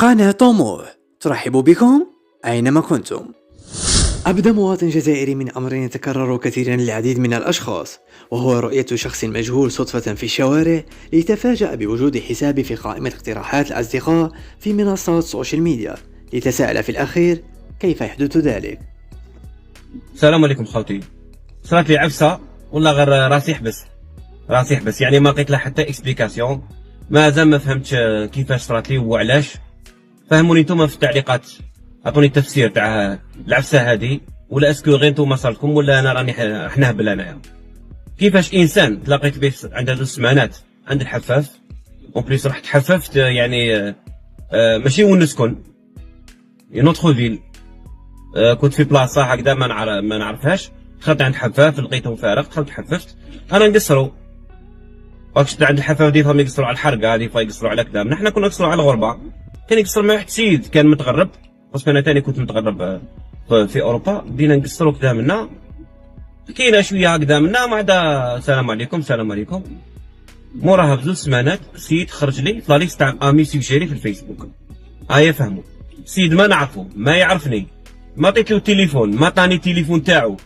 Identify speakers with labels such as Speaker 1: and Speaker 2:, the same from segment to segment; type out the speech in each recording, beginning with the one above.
Speaker 1: قناة طموح ترحب بكم أينما كنتم. أبدى مواطن جزائري من أمر يتكرر كثيرا للعديد من الأشخاص، وهو رؤية شخص مجهول صدفة في الشوارع ليتفاجأ بوجود حساب في قائمة اقتراحات الأصدقاء في منصات السوشيال ميديا، ليتساءل في الأخير كيف يحدث ذلك.
Speaker 2: السلام عليكم خوتي. صارت لي عفسه والله غير راسي حبس يعني ما لقيت لها حتى اكسبليكاسيون، مازال ما فهمتش كيفاش صارت لي وعلاش. فهموني نتوما في التعليقات، عطوني التفسير تاع العفسه هذه، ولا اسكو غير نتوما صارتكم ولا انا راني حنهبل انايا. كيفاش انسان تلاقيت به عند 2 سمانات عند الحفاف، اون بليس رحت حففت يعني ماشي وين نسكن، نوتخ فيل، كنت في بلاصه هكذا ما نعرفهاش، دخلت عند حفاف لقيته فارغ، دخلت حففت انا نقصروا. واكش عند الحفاف دي فهم يقصروا على الحرقه، هذه يقصروا على كذا، نحن كنا نقصروا على الغربه. كان يقصر مع واحد سيد كان متغرب، باسكو انا ثاني كنت متغرب في اوروبا. بدينا نقصروا كذا منا، كاينه شويه هكذا منا، ما عدا السلام عليكم السلام عليكم. موراها ب2 سمانات سيد خرج لي في لاليست تاع امي سوجيري في الفيسبوك. هيا فهموا، سيد ما نعرفه ما يعرفني، ما عطيت له التليفون، ما عطاني التليفون تاعو،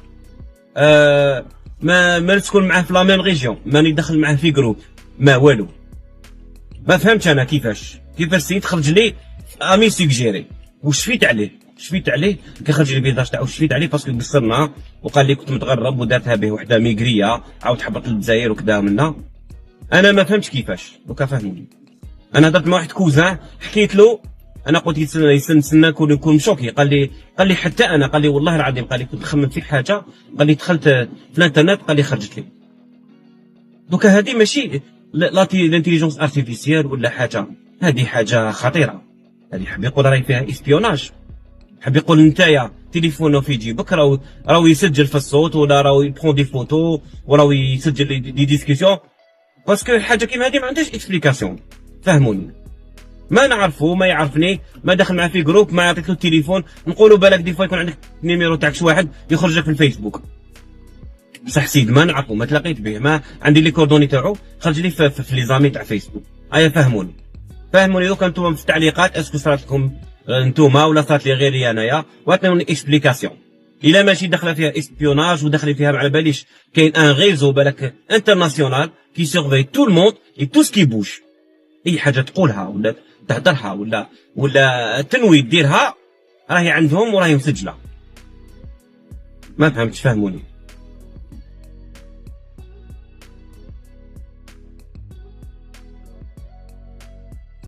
Speaker 2: ما نسكن معاه في لا ميم ريجيون، ماني دخل معاه في جروب، ما والو. ما فهمتش انا كيفاش السيد خرج لي امي سوجيري. وشفيت عليه كي خرج لي الفيزاج تاعو، شفيت عليه باسكو قصرنا وقال لي كنت متغرب ودارتها به وحده ميغريه، عاود حبط للجزائر وكذا منا. انا ما فهمتش كيفاش، دوكا فهموني. انا هضرت مع واحد كوزان، حكيت له، انا قلت يستنى نكون مشوكي. قال لي حتى انا، قال لي والله العظيم، قال لي كنت نخمم في حاجه، قال لي دخلت في الانترنت، قال لي خرجت لي. دوكا هذه ماشي لانتيليجونس ارتيفيسيال ولا حاجه، هذه حاجه خطيره. هذه حاب يقول راهي فيها اسبيوناج، حاب يقول نتايا تليفونه في جيبك راهو يسجل في الصوت، ولا راهو يبخون دي فوتو، وراهو يسجل دي ديسكسيون. باسكو حاجه كيما هذه ما عندهاش اكسبليكاسيون. فهموني، ما نعرفه ما يعرفني، ما دخل معاه في جروب، ما عطيت له التليفون. نقولوا بالك دي فوا يكون عندك نيميرو تاعك شي واحد يخرج لك في الفيسبوك، بصح سيد ما نعرفه ما تلاقيت به، ما عندي لي كوردوني تاعو، خرج لي في لي زامي تاع فيسبوك. هيا فهموني دوكا نتوما في التعليقات، اسكو صرات لكم نتوما ولا صرات لي غيري انايا، وعطيوني اكسبليكاسيون. الا ماشي داخله فيها اسبيوناج وداخل فيها ما على باليش كاين ان ريزو بالك انترناسيونال كي سيرفي تو الموند اي تو سكي بوش، اي حاجه تقولها ولا تهدرها ولا تنوي ديرها راهي عندهم وراهي مسجله. ما فهمتش، فهموني.